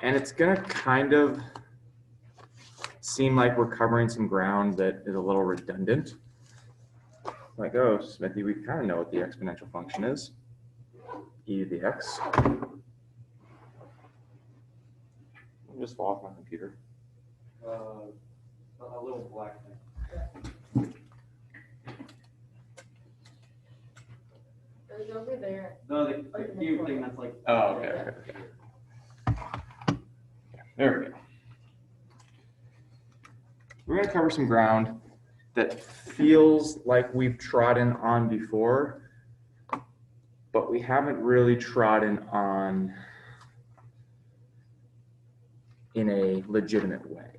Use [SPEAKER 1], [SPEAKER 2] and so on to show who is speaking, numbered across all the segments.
[SPEAKER 1] And it's going to kind of seem like we're covering some ground that is a little redundant. Like, oh, Smithy, we kind of know what the exponential function is, e to the x. Just fall off my computer.
[SPEAKER 2] A little black thing.
[SPEAKER 3] It's over there.
[SPEAKER 2] No, the cube thing that's like.
[SPEAKER 1] Oh, okay. There we go. We're going to cover some ground that feels like we've trodden on before, but we haven't really trodden on in a legitimate way.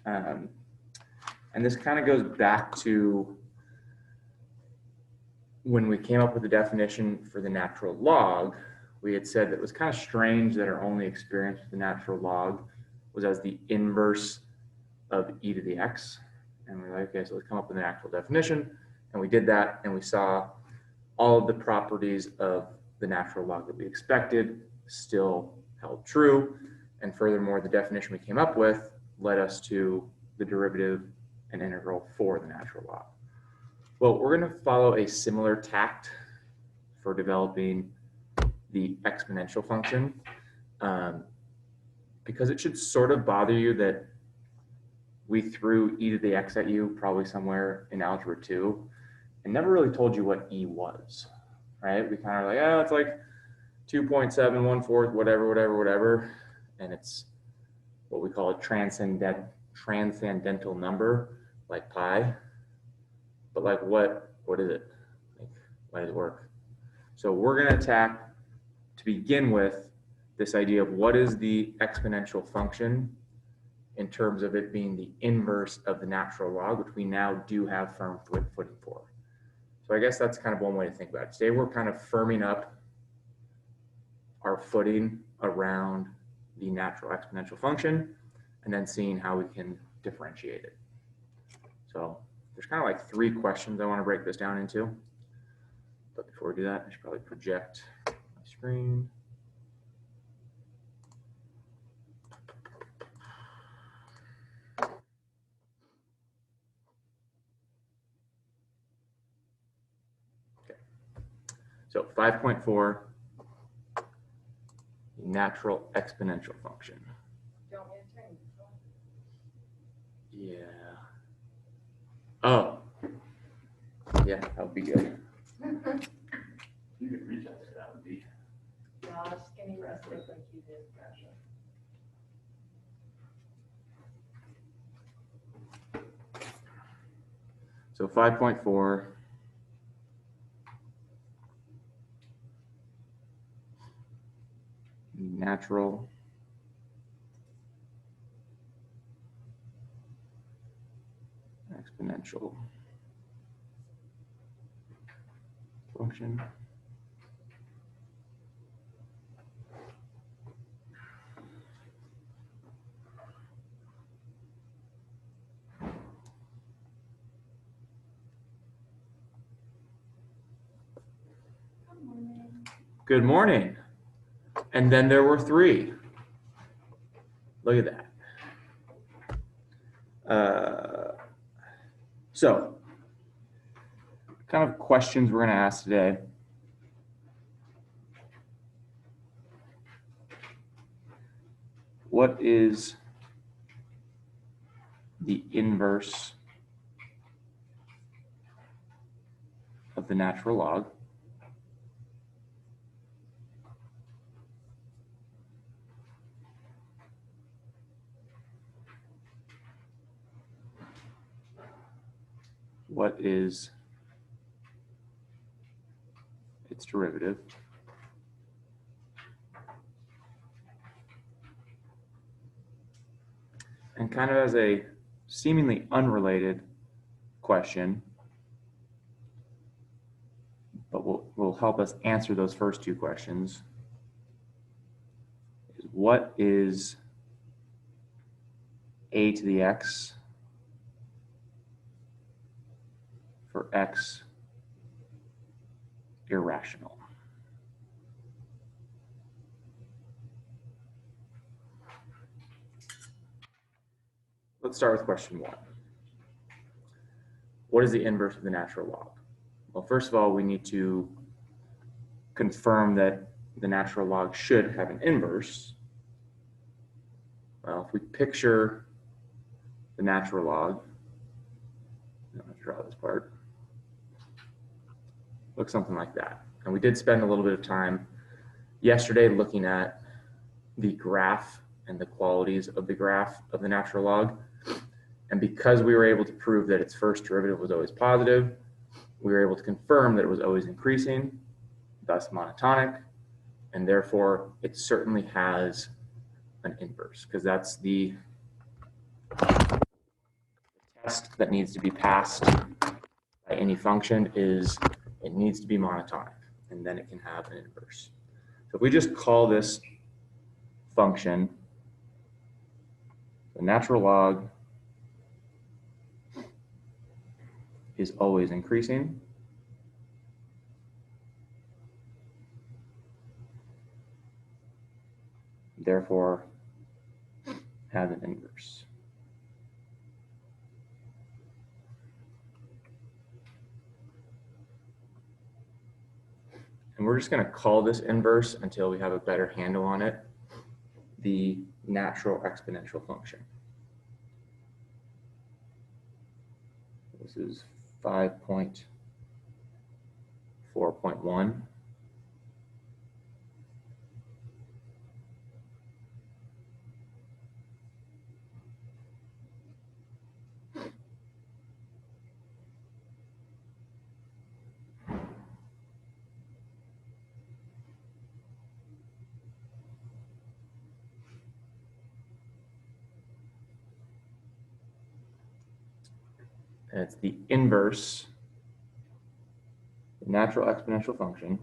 [SPEAKER 1] And this kind of goes back to when we came up with the definition for the natural log. We had said that it was kind of strange that our only experience with the natural log was as the inverse of e to the x. And we're like, okay, so let's come up with an actual definition. And we did that, and we saw all of the properties of the natural log that we expected still held true. And furthermore, the definition we came up with led us to the derivative and integral for the natural log. Well, we're going to follow a similar tact for developing the exponential function, because it should sort of bother you that we threw e to the x at you probably somewhere in algebra 2 and never really told you what e was, right? We kind of like, oh, it's like 2.714, whatever, and it's what we call a transcendental number, like pi. But like, what is it? Like, why does it work? So we're going to attack, to begin with, this idea of what is the exponential function in terms of it being the inverse of the natural log, which we now do have firm footing for. So I guess that's kind of one way to think about it. Today we're kind of firming up our footing around the natural exponential function and then seeing how we can differentiate it. So there's kind of like 3 questions I want to break this down into. But before we do that, I should probably project my screen. Okay. So 5.4, natural exponential function.
[SPEAKER 3] Do you want me to turn this on?
[SPEAKER 1] Yeah. Oh. Yeah, that would be good.
[SPEAKER 2] You could reach out there, that would be.
[SPEAKER 3] Gosh, skinny rustic like you did. Gotcha.
[SPEAKER 1] So 5.4. Natural exponential function.
[SPEAKER 3] Good morning.
[SPEAKER 1] Good morning. And then there were 3. Look at that. So, kind of questions we're going to ask today. What is the inverse of the natural log? What is its derivative? And kind of as a seemingly unrelated question, but will help us answer those first 2 questions, is what is a to the x for x irrational? let's start with question 1. What is the inverse of the natural log? Well, first of all, we need to confirm that the natural log should have an inverse. Well, if we picture the natural log, I'm going to draw this part, looks something like that. And we did spend a little bit of time yesterday looking at the graph and the qualities of the graph of the natural log. And because we were able to prove that its first derivative was always positive, we were able to confirm that it was always increasing, thus monotonic, and therefore it certainly has an inverse, because that's the test that needs to be passed by any function is it needs to be monotonic, and then it can have an inverse. So if we just call this function the natural log is always increasing, therefore has an inverse. And we're just going to call this inverse until we have a better handle on it, the natural exponential function. This is 5.4.1. And it's the inverse, the natural exponential function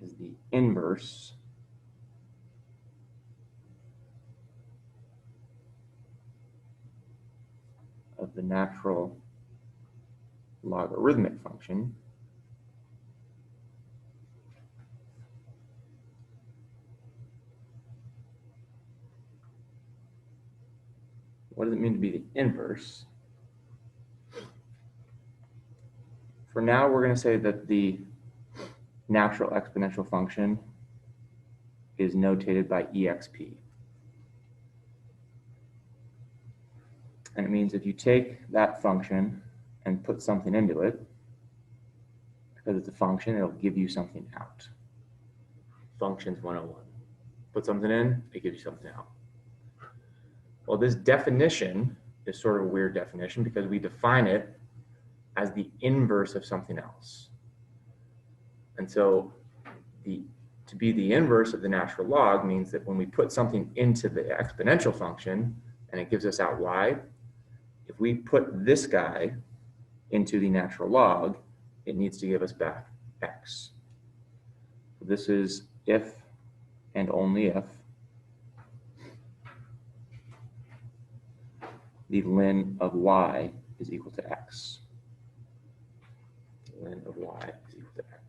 [SPEAKER 1] is the inverse of the natural logarithmic function What does it mean to be the inverse? For now, we're going to say that the natural exponential function is notated by exp. And it means if you take that function and put something into it, because it's a function, it'll give you something out. Functions 101. Put something in, it gives you something out. Well, this definition is sort of a weird definition because we define it as the inverse of something else. And so to be the inverse of the natural log means that when we put something into the exponential function and it gives us out y, if we put this guy into the natural log, it needs to give us back x. So this is if and only if the ln of y is equal to x. Ln of y is equal to x.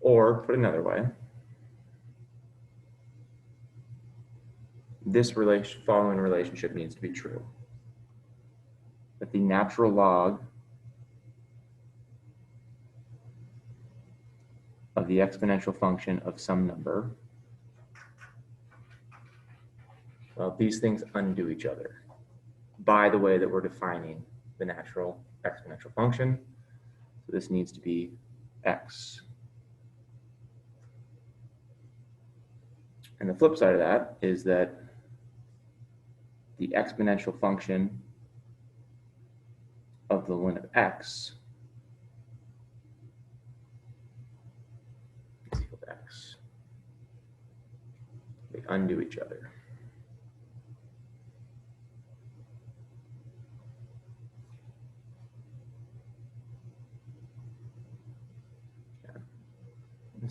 [SPEAKER 1] Or, put another way, this following relationship needs to be true. That the natural log of the exponential function of some number, well, these things undo each other by the way that we're defining the natural exponential function. So this needs to be x. And the flip side of that is that the exponential function of the ln of x is equal to x. They undo each other.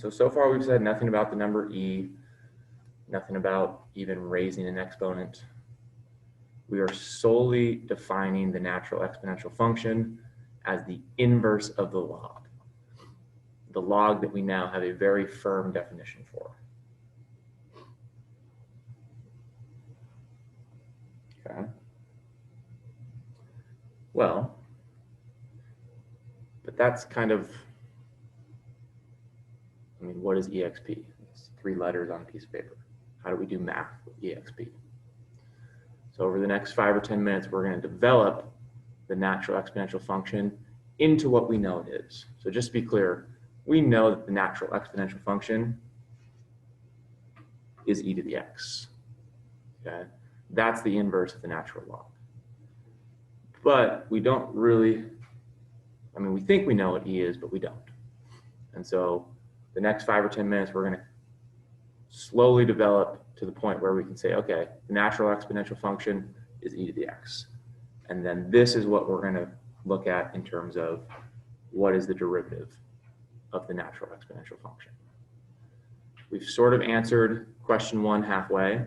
[SPEAKER 1] And so far we've said nothing about the number e, nothing about even raising an exponent. We are solely defining the natural exponential function as the inverse of the log that we now have a very firm definition for. Okay. Well, but that's kind of, I mean, what is EXP? It's 3 letters on a piece of paper. How do we do math with EXP? So over the next 5 or 10 minutes, we're going to develop the natural exponential function into what we know it is. So just to be clear, we know that the natural exponential function is e to the x. Okay? That's the inverse of the natural log. But we don't really, I mean, we think we know what e is, but we don't. And so the next 5 or 10 minutes, we're going to slowly develop to the point where we can say, okay, the natural exponential function is e to the x. And then this is what we're going to look at in terms of what is the derivative of the natural exponential function. We've sort of answered question 1 halfway,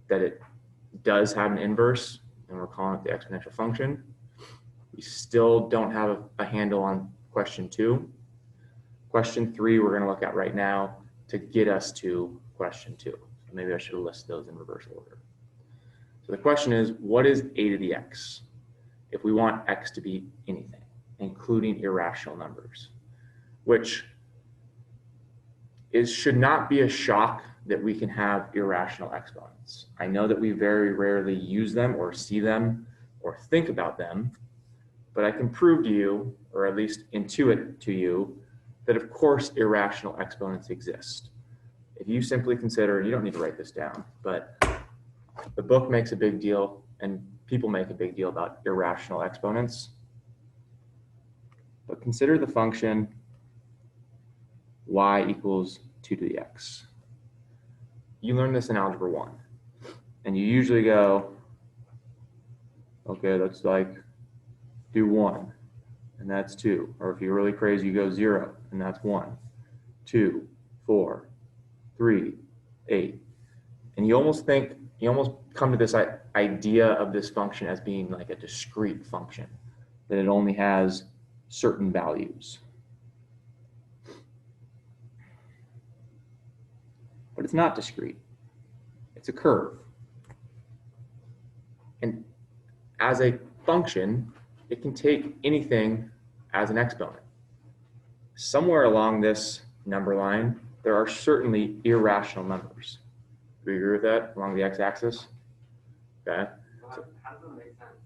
[SPEAKER 1] that it does have an inverse, and we're calling it the exponential function. We still don't have a handle on question 2. Question 3 we're going to look at right now to get us to question 2. So maybe I should have listed those in reverse order. So the question is, what is a to the x if we want x to be anything, including irrational numbers? Which should not be a shock that we can have irrational exponents. I know that we very rarely use them or see them or think about them, but I can prove to you, or at least intuit to you, that of course irrational exponents exist. If you simply consider, you don't need to write this down, but the book makes a big deal and people make a big deal about irrational exponents. But consider the function y equals 2 to the x. You learn this in Algebra 1. And you usually go, okay, that's like, do 1, and that's 2. Or if you're really crazy, you go 0, and that's 1, 2, 4, 3, 8. And you almost come to this idea of this function as being like a discrete function, that it only has certain values. But it's not discrete. It's a curve. And as a function, it can take anything as an exponent. Somewhere along this number line, there are certainly irrational numbers. Do you agree with that along the x-axis? Okay.
[SPEAKER 4] So how does that make sense?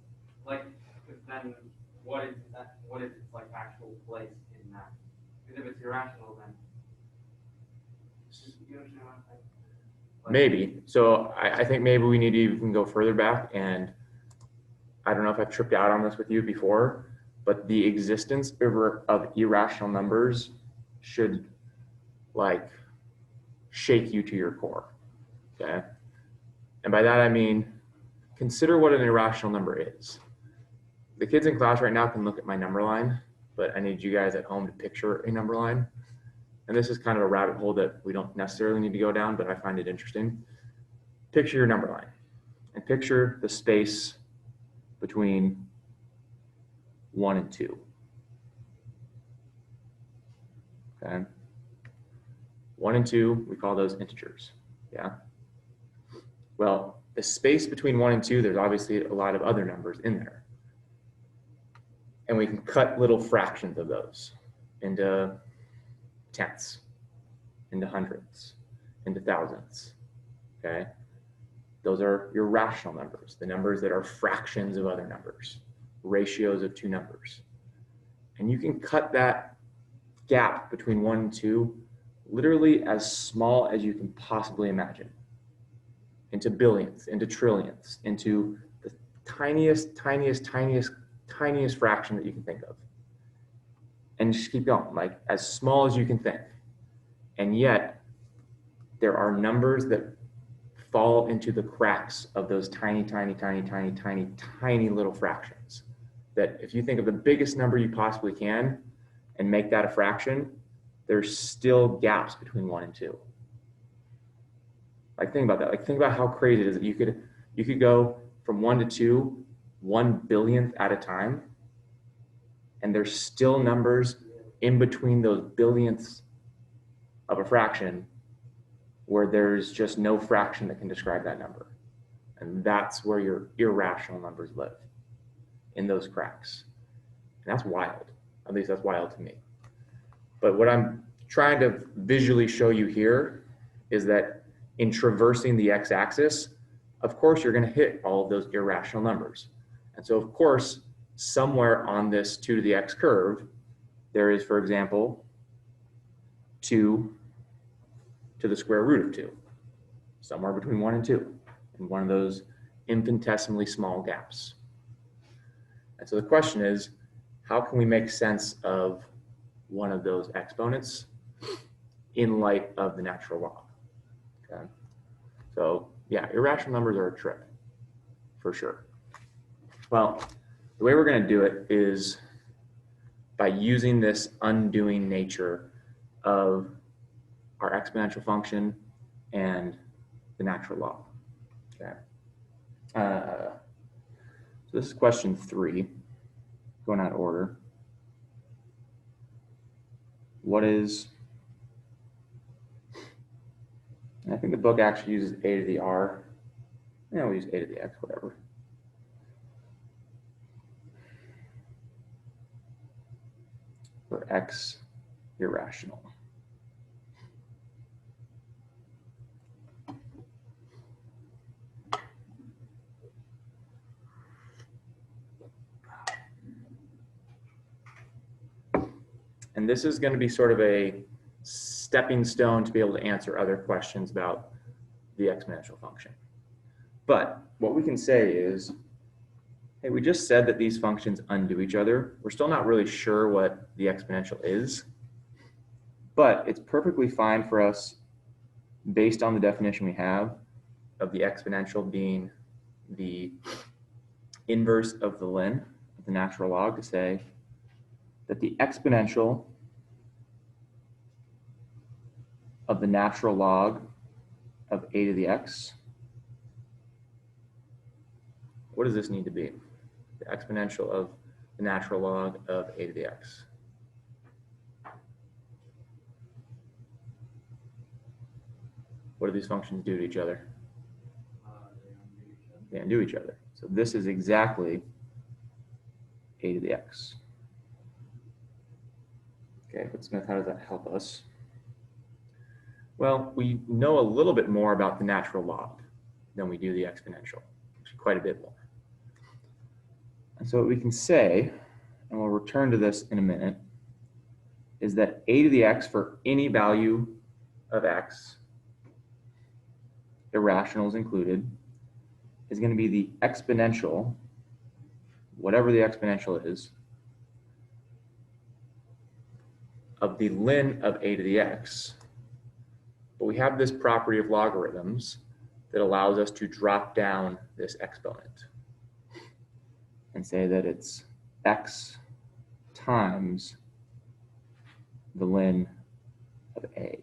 [SPEAKER 4] Like, because then what is that? What is its like actual place in that? Because if it's irrational, then you understand what I'm saying? Like,
[SPEAKER 1] Maybe. So I think maybe we need to even go further back, and I don't know if I've tripped out on this with you before, but the existence of irrational numbers should like shake you to your core. Okay. And by that I mean, consider what an irrational number is. The kids in class right now can look at my number line, but I need you guys at home to picture a number line. And this is kind of a rabbit hole that we don't necessarily need to go down, but I find it interesting. Picture your number line and picture the space between 1 and 2. Okay. 1 and 2, we call those integers. Yeah. Well, the space between 1 and 2, there's obviously a lot of other numbers in there. And we can cut little fractions of those into tenths, into hundreds, into thousands. Okay. Those are your rational numbers, the numbers that are fractions of other numbers, ratios of 2 numbers. And you can cut that gap between 1 and 2 literally as small as you can possibly imagine, into billions, into trillions, into the tiniest fraction that you can think of. And just keep going, like as small as you can think. And yet, there are numbers that fall into the cracks of those tiny little fractions. That if you think of the biggest number you possibly can and make that a fraction, there's still gaps between 1 and 2. Like think about that. Like think about how crazy it is that you could go from 1 to 2, 1/1000th at a time, and there's still numbers in between those billionths of a fraction where there's just no fraction that can describe that number. And that's where your irrational numbers live, in those cracks. And that's wild. At least that's wild to me. But what I'm trying to visually show you here is that in traversing the x-axis, of course, you're going to hit all of those irrational numbers. And so, of course, somewhere on this 2 to the x curve, there is, for example, 2 to the square root of 2, somewhere between 1 and 2, in one of those infinitesimally small gaps. And so the question is, how can we make sense of one of those exponents in light of the natural log? Okay. So yeah, irrational numbers are a trick, for sure. Well, the way we're going to do it is by using this undoing nature of our exponential function and the natural log. Okay. So this is question 3, going out of order. What is, I think the book actually uses a to the r. Yeah, we'll use a to the x, whatever. For x irrational. And this is going to be sort of a stepping stone to be able to answer other questions about the exponential function. But what we can say is, hey, we just said that these functions undo each other. We're still not really sure what the exponential is, but it's perfectly fine for us, based on the definition we have of the exponential being the inverse of the ln of the natural log, to say that the exponential of the natural log of a to the x, what does this need to be? The exponential of the natural log of a to the x. What do these functions do to each other? They undo each other. So this is exactly a to the x. Okay, but Smith, how does that help us? Well, we know a little bit more about the natural log than we do the exponential, actually quite a bit more. And so what we can say, and we'll return to this in a minute, is that a to the x for any value of x, irrationals included, is going to be the exponential, whatever the exponential is, of the ln of a to the x. But we have this property of logarithms that allows us to drop down this exponent and say that it's x times the ln of a.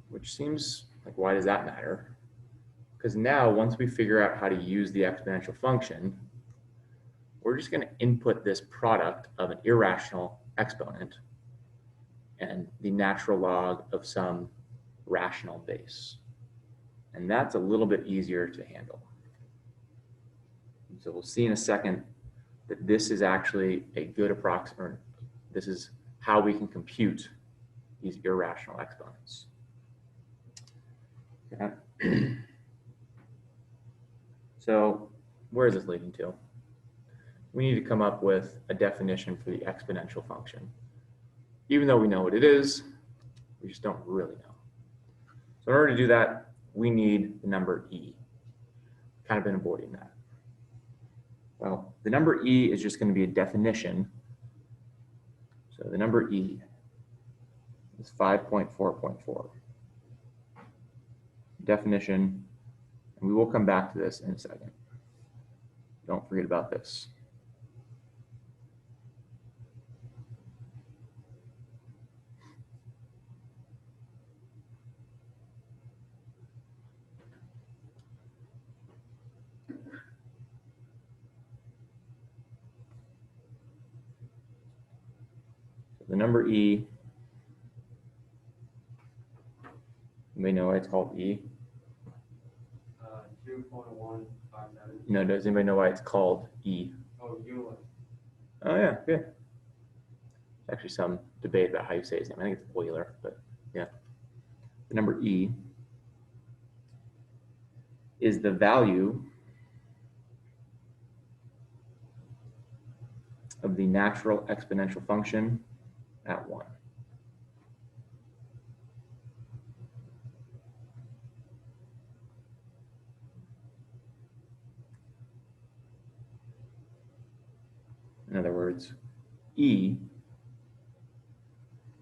[SPEAKER 1] Which seems like, why does that matter? Because now, once we figure out how to use the exponential function, we're just going to input this product of an irrational exponent and the natural log of some rational base. And that's a little bit easier to handle. So we'll see in a second that this is actually a good approximate. This is how we can compute these irrational exponents. Okay. So where is this leading to? We need to come up with a definition for the exponential function. Even though we know what it is, we just don't really know. So in order to do that, we need the number e. Kind of been avoiding that. Well, the number e is just going to be a definition. So the number e is 5.4.4. Definition, and we will come back to this in a second. Don't forget about this. number E, you may know why it's called E.
[SPEAKER 4] 2.157.
[SPEAKER 1] No, does anybody know why it's called E?
[SPEAKER 4] Oh, Euler.
[SPEAKER 1] Oh yeah, good. Actually, some debate about how you say his name. I think it's Euler, but yeah. The number E is the value of the natural exponential function at 1. In other words, E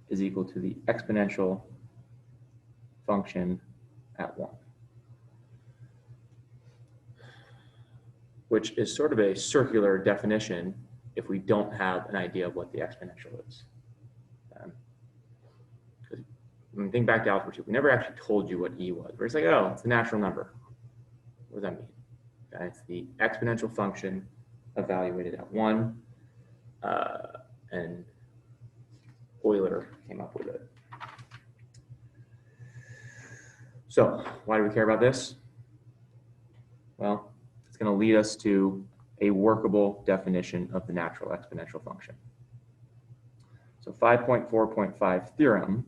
[SPEAKER 1] is equal to the exponential function at 1, which is sort of a circular definition if we don't have an idea of what the exponential is. Because when we think back to algebra 2, we never actually told you what E was. We're just like, oh, it's a natural number. What does that mean? Okay, it's the exponential function evaluated at 1, and Euler came up with it. So why do we care about this? Well, it's going to lead us to a workable definition of the natural exponential function. So 5.4.5 theorem,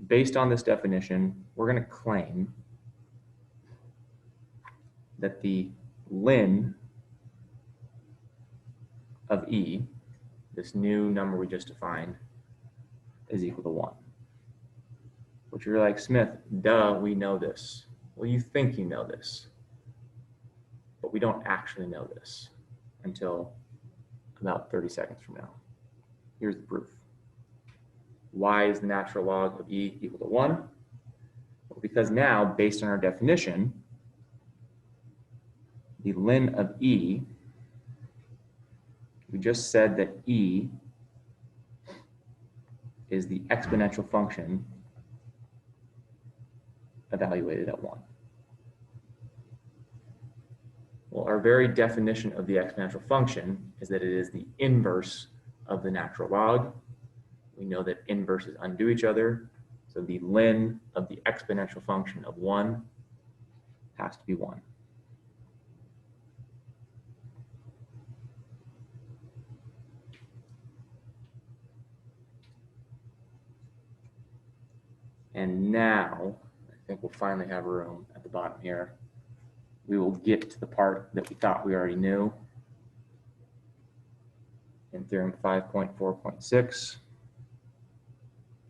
[SPEAKER 1] based on this definition, we're going to claim that the ln of E, this new number we just defined, is equal to 1. Which you're like, Smith, duh, we know this. Well, you think you know this, but we don't actually know this until about 30 seconds from now. Here's the proof. Why is the natural log of E equal to 1? Well, because now, based on our definition, the ln of E, we just said that E is the exponential function evaluated at 1. Well, our very definition of the exponential function is that it is the inverse of the natural log. We know that inverses undo each other, so the ln of the exponential function of 1 has to be 1. And now, I think we'll finally have room at the bottom here. We will get to the part that we thought we already knew in theorem 5.4.6.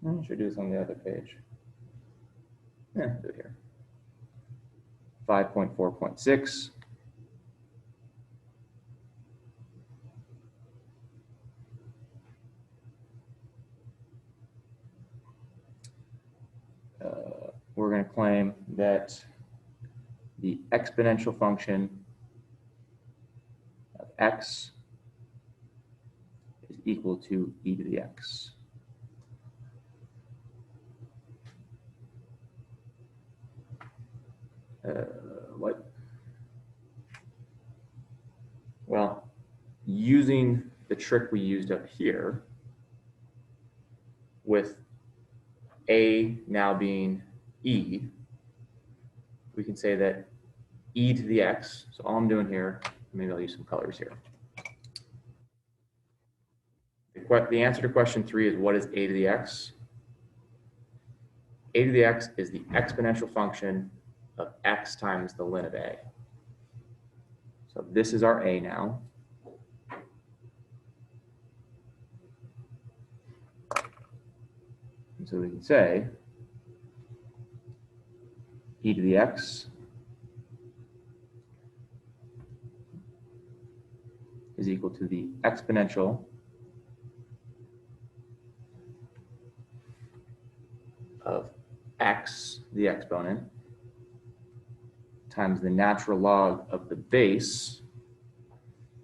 [SPEAKER 1] Should I do this on the other page? Yeah, do it here. 5.4.6. We're going to claim that the exponential function of x is equal to e to the x. What? Well, using the trick we used up here, with a now being e, we can say that e to the x, so all I'm doing here, maybe I'll use some colors here. The answer to question 3 is, what is a to the x? A to the x is the exponential function of x times the ln of a. So this is our a now. And so we can say e to the x is equal to the exponential of x, the exponent, times the natural log of the base.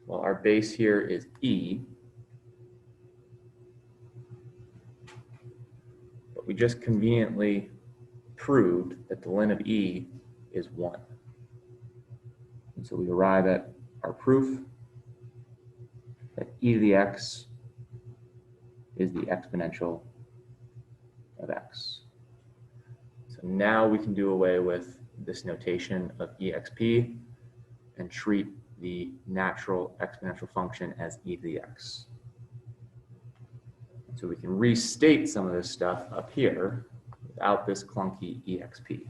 [SPEAKER 1] Well, our base here is e, but we just conveniently proved that the ln of e is 1. And so we arrive at our proof that e to the x is the exponential of x. So now we can do away with this notation of exp and treat the natural exponential function as e to the x. So we can restate some of this stuff up here without this clunky exp.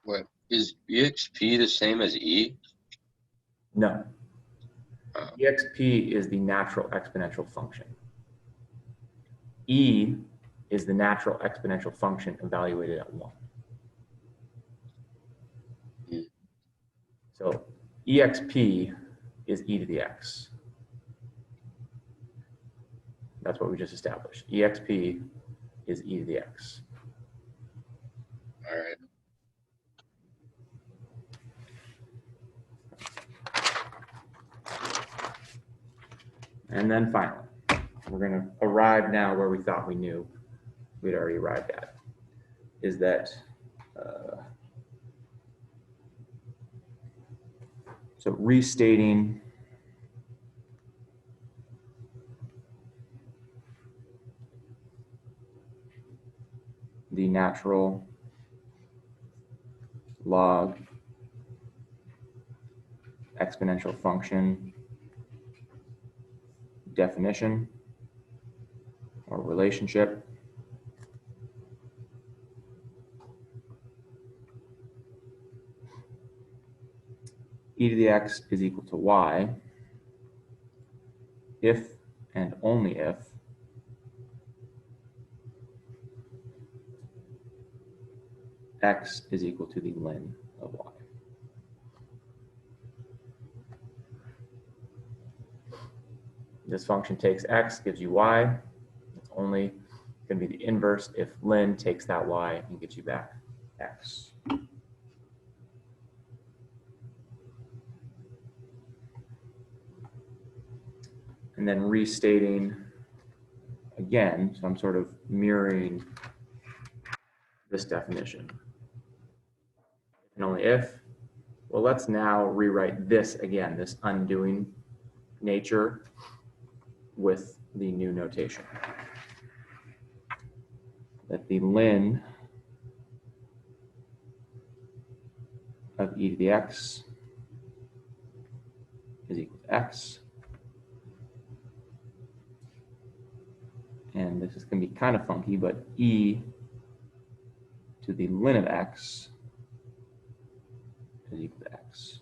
[SPEAKER 5] What is exp the same as e?
[SPEAKER 1] No.
[SPEAKER 5] Oh.
[SPEAKER 1] exp is the natural exponential function. E is the natural exponential function evaluated at 1.
[SPEAKER 5] Hmm.
[SPEAKER 1] So exp is e to the x. That's what we just established. exp is e to the x.
[SPEAKER 5] All right.
[SPEAKER 1] And then finally, we're going to arrive now where we thought we knew we'd already arrived at, is that so restating the natural log exponential function definition or relationship e to the x is equal to y if and only if x is equal to the ln of y. This function takes x, gives you y. It's only going to be the inverse if ln takes that y and gives you back x. And then restating again, so I'm sort of mirroring this definition. And only if, well, let's now rewrite this again, this undoing nature with the new notation. That the ln of e to the x is equal to x. And this is going to be kind of funky, but e to the ln of x is equal to x.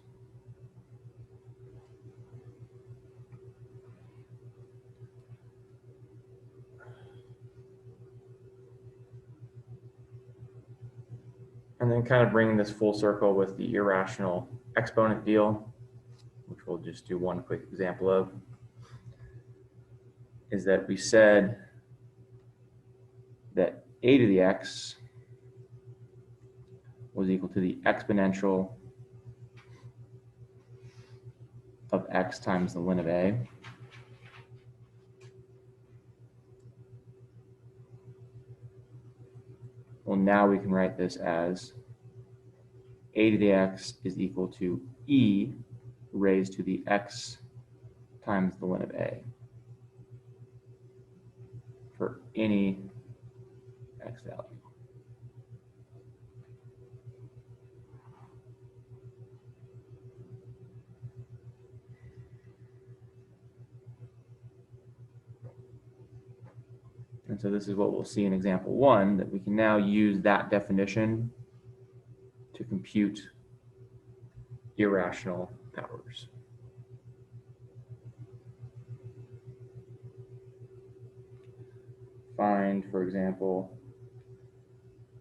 [SPEAKER 1] And then kind of bringing this full circle with the irrational exponent deal, which we'll just do one quick example of, is that we said that a to the x was equal to the exponential of x times the ln of a. Well, now we can write this as a to the x is equal to e raised to the x times the ln of a for any x value. And so this is what we'll see in example 1, that we can now use that definition to compute irrational powers. Find, for example,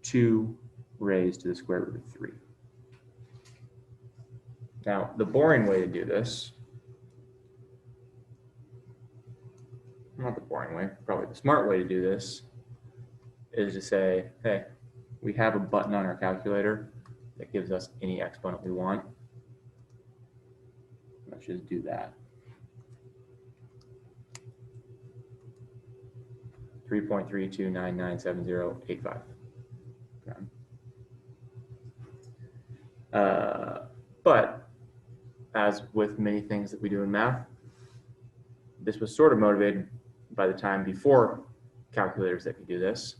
[SPEAKER 1] 2 raised to the square root of 3. Now, the boring way to do this, not the boring way, probably the smart way to do this, is to say, hey, we have a button on our calculator that gives us any exponent we want. Let's just do that. 3.32997085. Okay. But as with many things that we do in math, this was sort of motivated by the time before calculators that could do this.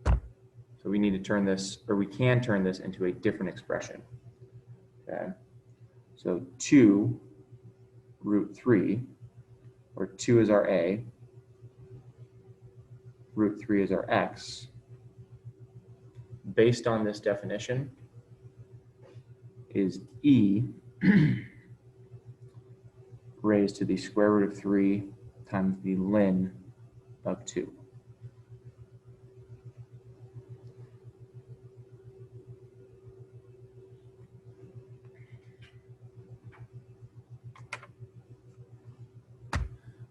[SPEAKER 1] So we need to turn this, or we can turn this into a different expression. Okay. So 2 root 3, or 2 is our a, root 3 is our x. Based on this definition, is e raised to the square root of 3 times the ln of 2.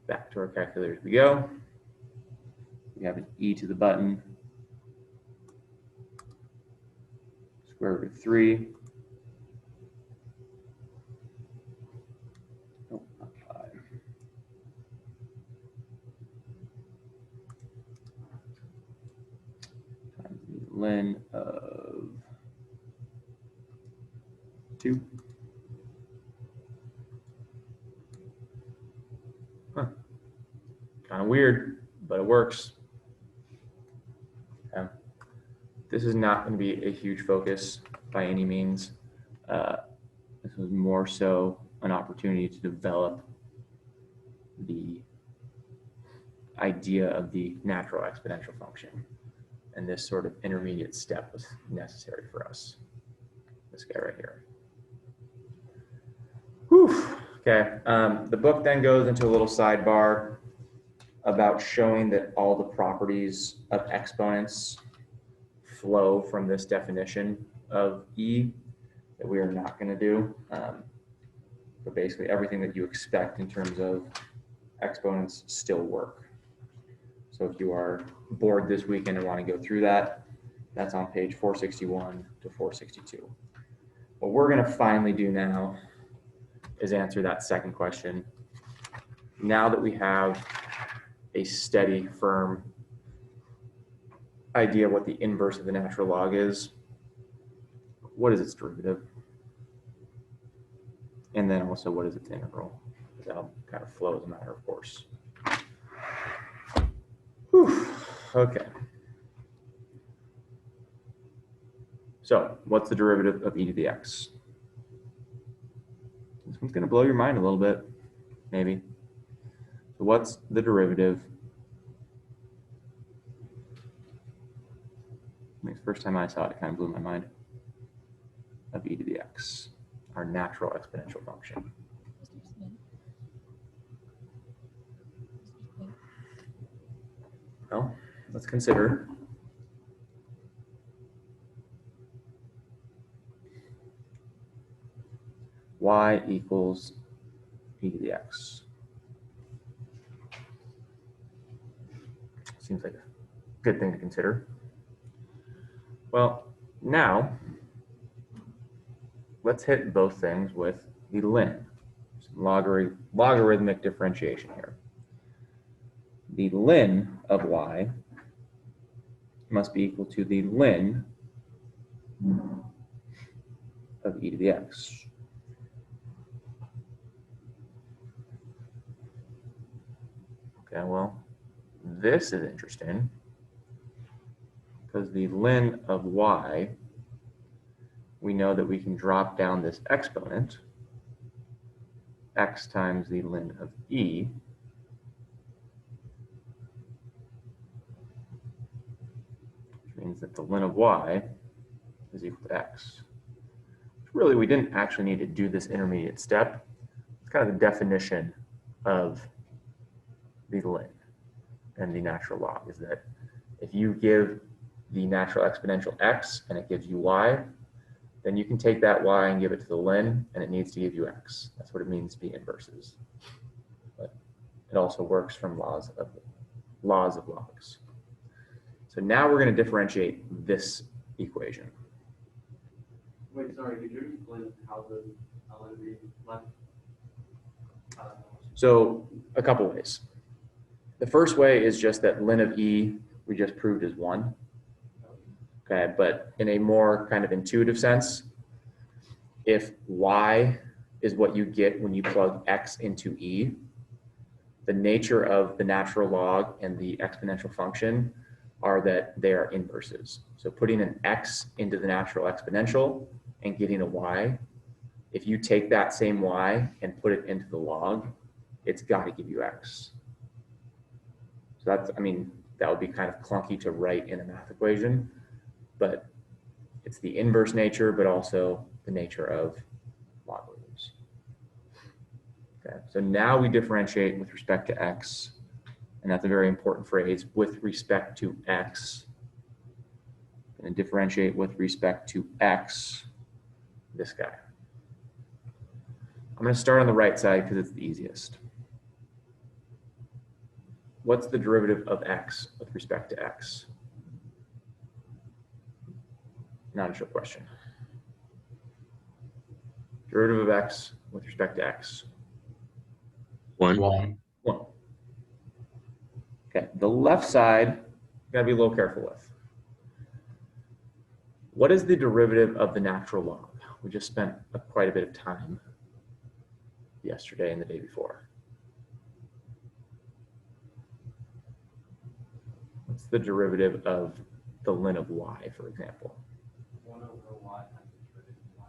[SPEAKER 1] Back to our calculators we go. We have an e to the button, square root of 3. Oh, not 5. Times the ln of 2. Huh. Kind of weird, but it works. Okay. This is not going to be a huge focus by any means. This was more so an opportunity to develop the idea of the natural exponential function. And this sort of intermediate step was necessary for us. This guy right here. Whew. Okay. The book then goes into a little sidebar about showing that all the properties of exponents flow from this definition of E that we are not going to do. But basically everything that you expect in terms of exponents still work. So if you are bored this weekend and want to go through that, that's on page 461 to 462. What we're going to finally do now is answer that second question. Now that we have a steady, firm idea of what the inverse of the natural log is, what is its derivative? And then also, what is its integral? That'll kind of flow as a matter of course. Whew. Okay. So what's the derivative of e to the x? This one's going to blow your mind a little bit, maybe. So what's the derivative? The first time I saw it, it kind of blew my mind. Of e to the x, our natural exponential function. Well, let's consider y equals e to the x. Seems like a good thing to consider. Well, now let's hit both things with the ln. Logarithmic differentiation here. The ln of y must be equal to the ln of e to the x. Okay, well, this is interesting because the ln of y, we know that we can drop down this exponent, x times the ln of e, which means that the ln of y is equal to x. Really, we didn't actually need to do this intermediate step. It's kind of the definition of the ln and the natural log is that if you give the natural exponential x and it gives you y, then you can take that y and give it to the ln and it needs to give you x. That's what it means to be inverses. But it also works from laws of logs. So now we're going to differentiate this equation.
[SPEAKER 4] Wait, sorry, could you explain how the ln be left?
[SPEAKER 1] So a couple ways. The first way is just that ln of e we just proved is 1. Okay, but in a more kind of intuitive sense, if y is what you get when you plug x into e, the nature of the natural log and the exponential function are that they are inverses. So putting an x into the natural exponential and getting a y, if you take that same y and put it into the log, it's got to give you x. So that's, I mean, that would be kind of clunky to write in a math equation, but it's the inverse nature, but also the nature of logarithms. Okay, so now we differentiate with respect to x, and that's a very important phrase, with respect to x. And differentiate with respect to x, this guy. I'm going to start on the right side because it's the easiest. What's the derivative of x with respect to x? Not a trick question. Derivative of x with respect to x.
[SPEAKER 5] 1.
[SPEAKER 1] 1. Okay, the left side, you gotta be a little careful with. What is the derivative of the natural log? We just spent quite a bit of time yesterday and the day before. What's the derivative of the ln of y, for example?
[SPEAKER 4] 1 over y times the derivative of y.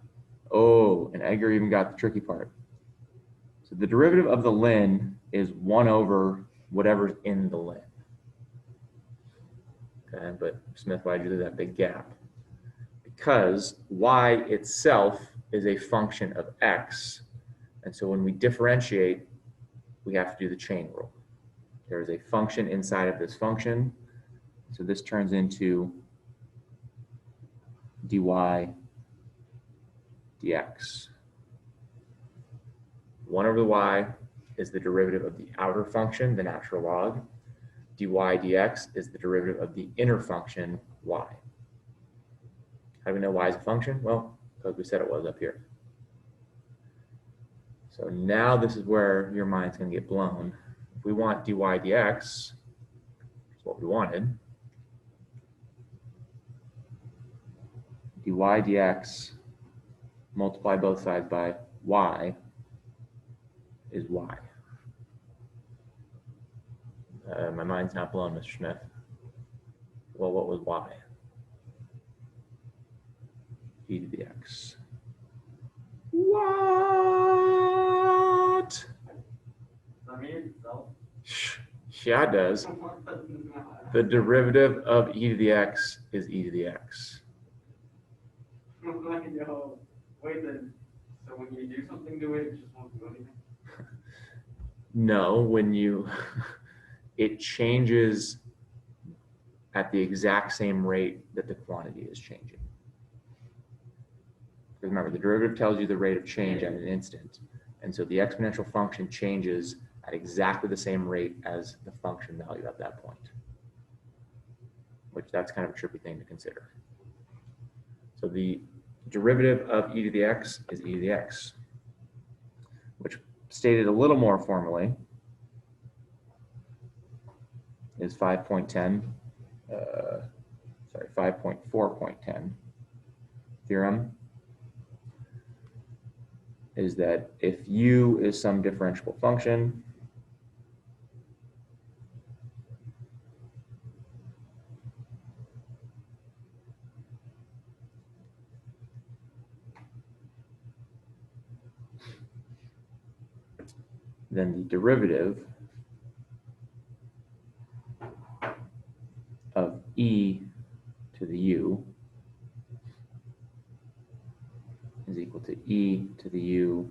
[SPEAKER 1] Oh, and Edgar even got the tricky part. So the derivative of the ln is 1 over whatever's in the ln. Okay, but Smith, why'd you do that big gap? Because y itself is a function of x, and so when we differentiate, we have to do the chain rule. There is a function inside of this function, so this turns into dy dx. 1 over the y is the derivative of the outer function, the natural log. Dy dx is the derivative of the inner function, y. How do we know y is a function? Well, because we said it was up here. So now this is where your mind's going to get blown. If we want dy dx, that's what we wanted. Dy dx, multiply both sides by y, is y. My mind's not blown, Mr. Smith. Well, what was y? E to the x. What?
[SPEAKER 4] Does that mean itself?
[SPEAKER 1] Yeah, it does. The derivative of e to the x is e to the x.
[SPEAKER 4] Yo, wait then. So when you do something to it, it just won't do anything?
[SPEAKER 1] No, when you, it changes at the exact same rate that the quantity is changing. Remember, the derivative tells you the rate of change at an instant. And so the exponential function changes at exactly the same rate as the function value at that point. Which that's kind of a trippy thing to consider. So the derivative of e to the x is e to the x, which stated a little more formally is 5.4.10 theorem is that if u is some differentiable function, then the derivative of e to the u is equal to e to the u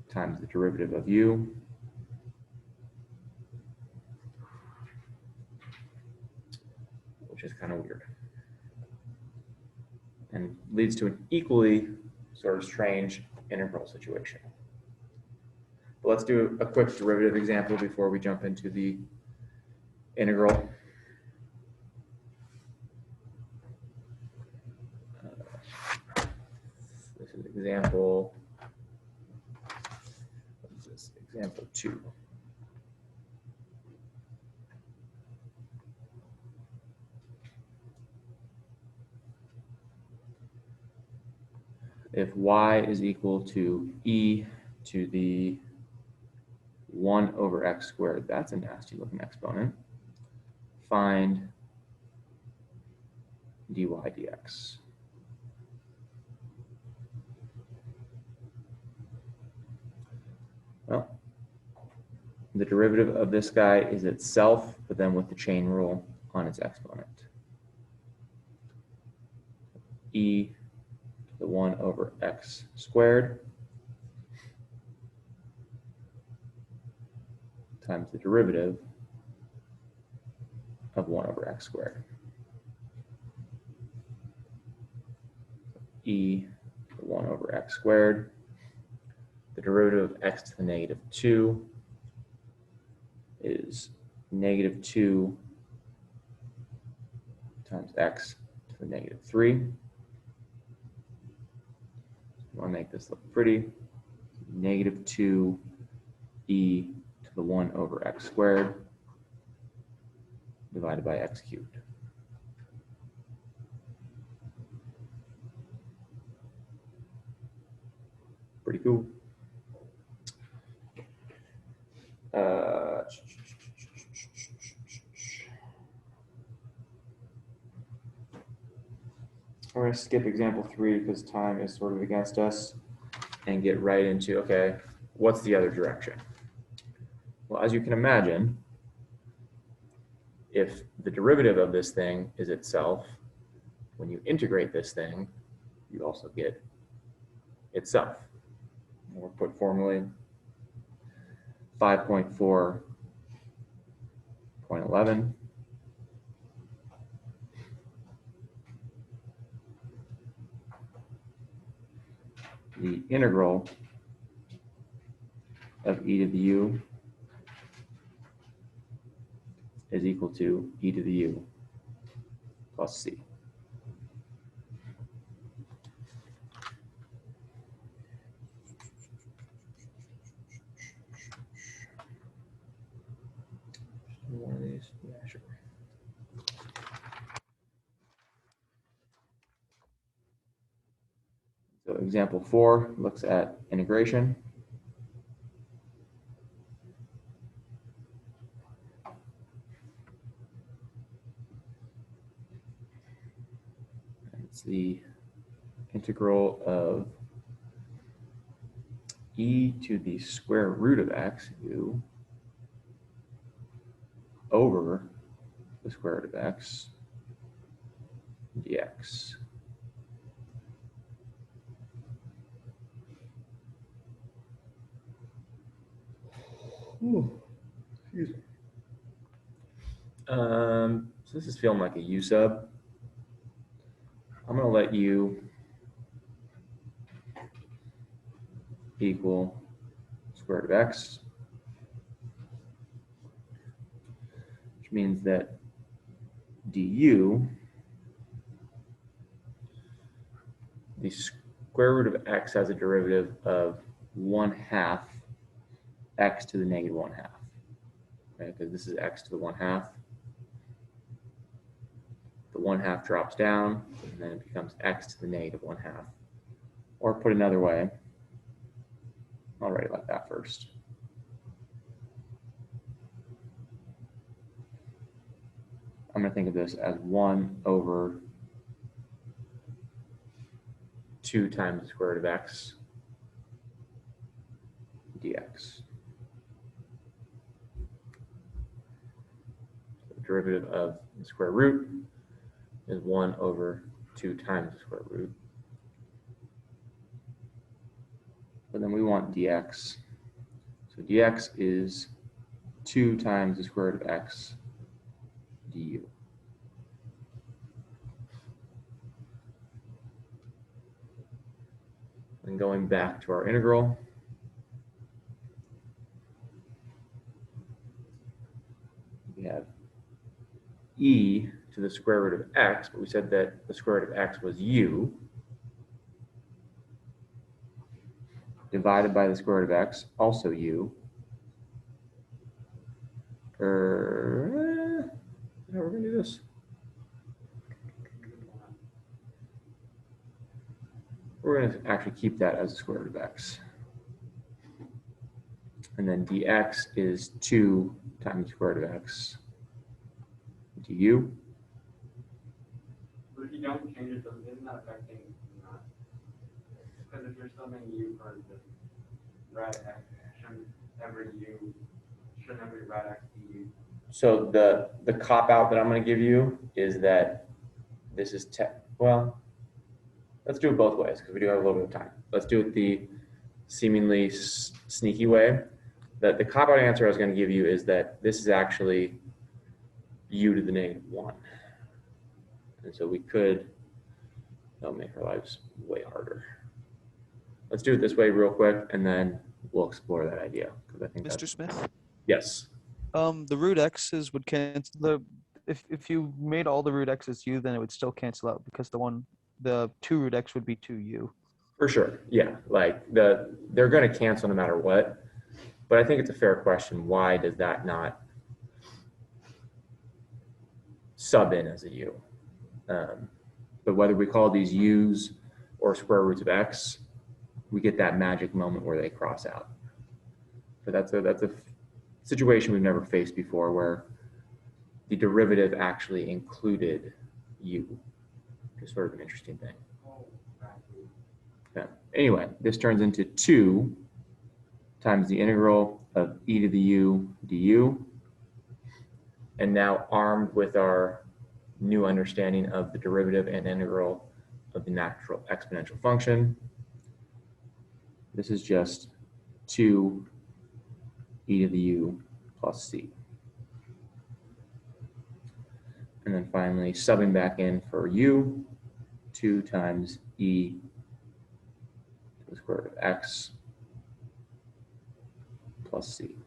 [SPEAKER 1] times the derivative of u which is kind of weird and leads to an equally sort of strange integral situation. But let's do a quick derivative example before we jump into the integral. This is example, what is this? Example 2. If y is equal to e to the 1 over x squared. That's a nasty looking exponent. Find dy dx. Well, the derivative of this guy is itself, but then with the chain rule on its exponent. E to the 1 over x squared times the derivative of 1 over x squared. E to the 1 over x squared. The derivative of x to the negative 2 is negative 2 times x to the negative 3. I want to make this look pretty. Negative 2 e to the 1 over x squared divided by x cubed. Pretty cool. We're going to skip example 3 because time is sort of against us and get right into, okay, what's the other direction? Well, as you can imagine, if the derivative of this thing is itself, when you integrate this thing, you also get itself. Or put formally, 5.4.11 the integral of e to the u is equal to e to the u plus c. One of these? Yeah, sure. So example 4 looks at integration. It's the integral of e to the square root of x, u, over the square root of x dx. Ooh, excuse me. So this is feeling like a u sub. I'm going to let u equal square root of x, which means that du, the square root of x has a derivative of 1/2 x to the negative 1/2. Okay, because this is x to the 1/2. The 1/2 drops down, and then it becomes x to the negative 1/2. Or put another way, I'll write it like that first. I'm going to think of this as 1 over 2 times the square root of x dx. The derivative of the square root is 1 over 2 times the square root. But then we want dx. So dx is 2 times the square root of x du. And going back to our integral, we have e to the square root of x, but we said that the square root of x was u, divided by the square root of x, also u. How are we going to do this? We're going to actually keep that as the square root of x. And then dx is 2 times the square root of x du.
[SPEAKER 4] But if you don't change it, then isn't that affecting that? Because if you're subbing u for the red x, shouldn't every red x be u?
[SPEAKER 1] So the cop out that I'm going to give you is that this is well, let's do it both ways because we do have a little bit of time. Let's do it the seemingly sneaky way. That the cop out answer I was going to give you is that this is actually u to the -1. And so we could, that'll make our lives way harder. Let's do it this way real quick, and then we'll explore that idea because I think
[SPEAKER 6] Mr. Smith,
[SPEAKER 1] yes.
[SPEAKER 6] the root x's would cancel if you made all the root x's u, then it would still cancel out because the 2 root x would be 2u.
[SPEAKER 1] For sure, yeah. Like they're going to cancel no matter what. But I think it's a fair question. Why does that not sub in as a u? But whether we call these u's or square roots of x, we get that magic moment where they cross out. But that's a situation we've never faced before where the derivative actually included u. It's sort of an interesting thing.
[SPEAKER 4] Oh, exactly.
[SPEAKER 1] Yeah. Anyway, this turns into 2 times the integral of e to the u du. And now armed with our new understanding of the derivative and integral of the natural exponential function, this is just 2 e to the u plus c. And then finally, subbing back in for u, 2 times e to the square root of x plus c.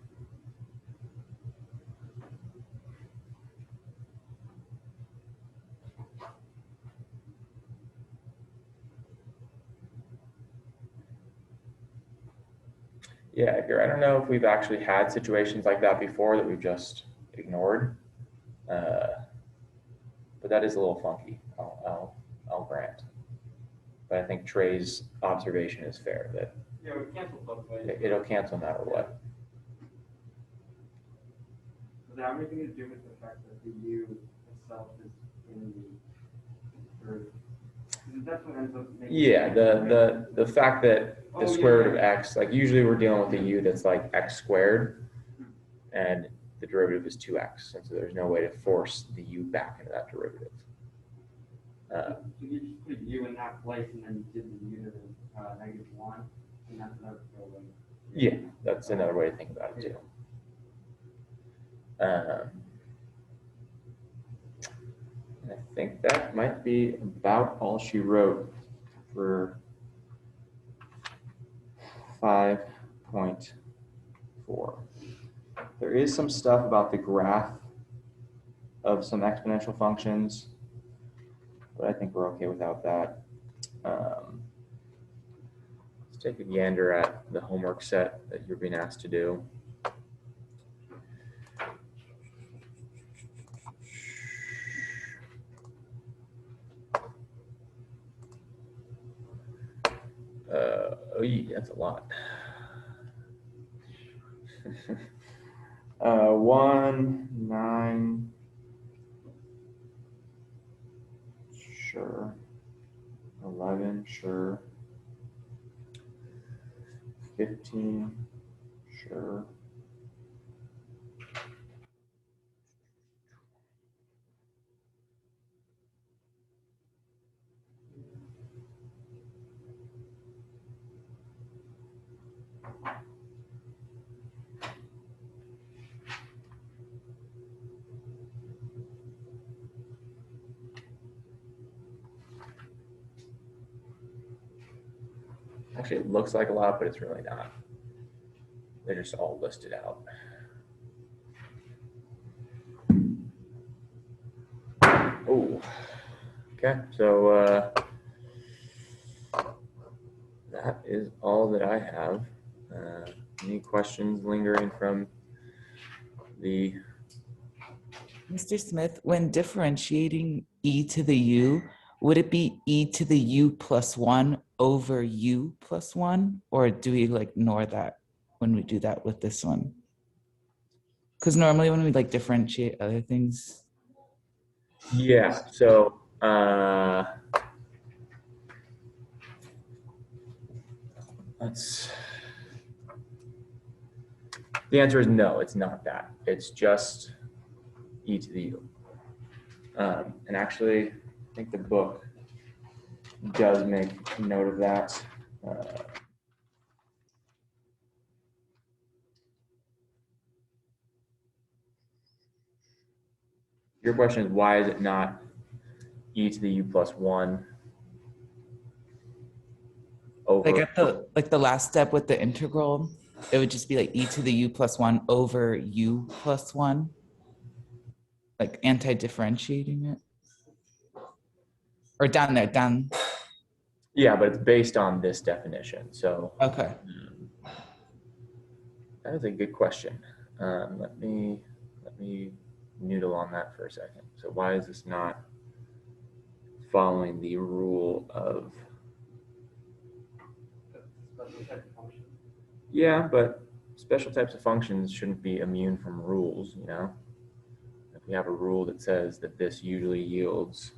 [SPEAKER 1] Yeah, Edgar, I don't know if we've actually had situations like that before that we've just ignored. But that is a little funky, I'll grant. But I think Trey's observation is fair that
[SPEAKER 4] Yeah, we cancel both ways.
[SPEAKER 1] it'll cancel no matter what.
[SPEAKER 4] Does that have anything to do with the fact that the u itself is in the root? Because that's what ends up making.
[SPEAKER 1] Yeah, the fact that the square root of x, like usually we're dealing with a u that's like x squared, and the derivative is 2x, and so there's no way to force the u back into that derivative.
[SPEAKER 4] So you just put u in that place and then you did the u to the -1, and that's another way.
[SPEAKER 1] Yeah, that's another way to think about it too. And I think that might be about all she wrote for 5.4. There is some stuff about the graph of some exponential functions, but I think we're okay without that. Let's take a gander at the homework set that you're being asked to do. Oh, yeah, that's a lot. 1, 9, sure. 11, sure. 15, sure. Actually, it looks like a lot, but it's really not. They're just all listed out. Oh, okay. So that is all that I have. Any questions lingering from the?
[SPEAKER 7] Mr. Smith, when differentiating e to the u, would it be e to the u plus 1 over u plus 1? Or do we like ignore that? when we do that with this one? Because normally when we like differentiate other things,
[SPEAKER 1] Yeah, so let's. The answer is no, it's not that. It's just e to the u. And actually, I think the book does make note of that. Your question is why is it not e to the u plus 1 over?
[SPEAKER 7] like at the last step with the integral, it would just be like e to the u plus 1 over u plus 1, like anti-differentiating it. Or down there, down.
[SPEAKER 1] Yeah, but it's based on this definition. So
[SPEAKER 7] Okay.
[SPEAKER 1] that is a good question. Let me noodle on that for a second. So why is this not following the rule of?
[SPEAKER 4] Special type of function.
[SPEAKER 1] Yeah, but special types of functions shouldn't be immune from rules, you know? If we have a rule that says that this usually yields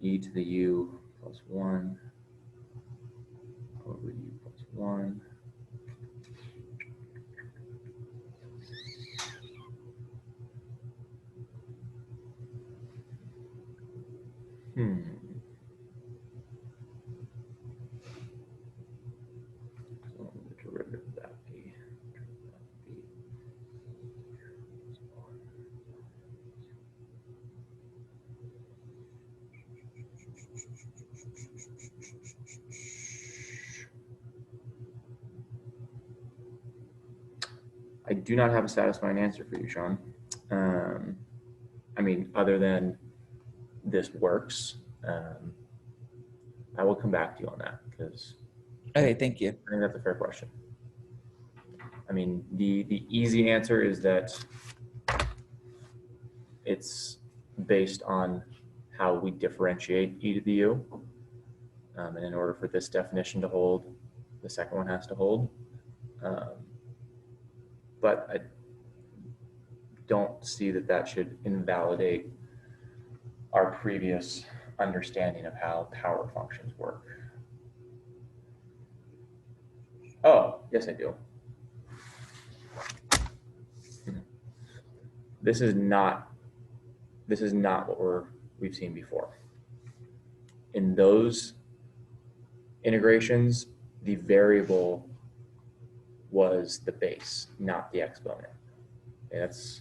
[SPEAKER 1] e to the u plus 1 over u plus 1. So the derivative of that be I do not have a satisfying answer for you, Sean. I mean, other than this works, I will come back to you on that because
[SPEAKER 7] Okay, thank you.
[SPEAKER 1] I think that's a fair question. I mean, the easy answer is that it's based on how we differentiate e to the u. And in order for this definition to hold, the second one has to hold. But I don't see that that should invalidate our previous understanding of how power functions work. Oh, yes, I do. This is not what we've seen before. In those integrations, the variable was the base, not the exponent. That's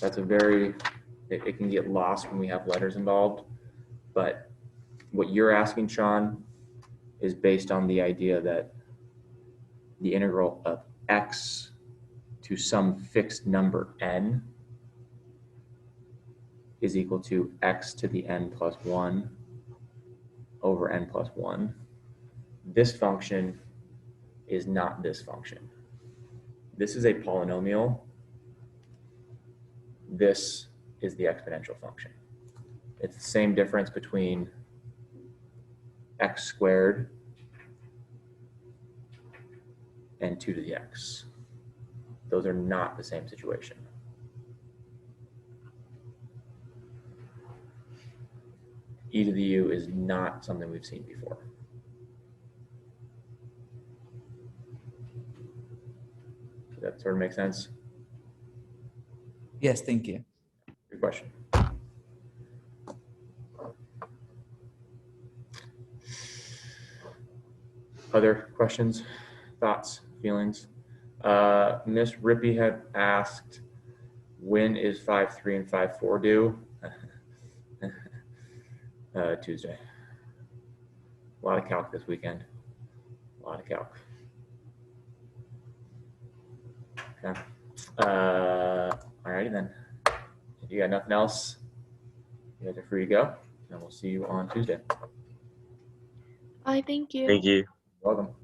[SPEAKER 1] a very, it can get lost when we have letters involved, but what you're asking, Sean, is based on the idea that the integral of x to some fixed number n is equal to x to the n plus 1 over n plus 1. This function is not this function. This is a polynomial. This is the exponential function. It's the same difference between x squared and 2 to the x. Those are not the same situation. E to the u is not something we've seen before. Does that sort of make sense?
[SPEAKER 7] Yes, thank you.
[SPEAKER 1] Good question. Other questions, thoughts, feelings? Miss Rippey had asked, when is 5.3 and 5.4 due? Tuesday. A lot of calc this weekend. A lot of calc. Okay. Alrighty then. If you got nothing else, you guys are free to go, and we'll see you on Tuesday.
[SPEAKER 8] Bye, thank you.
[SPEAKER 5] Thank you.
[SPEAKER 1] Welcome.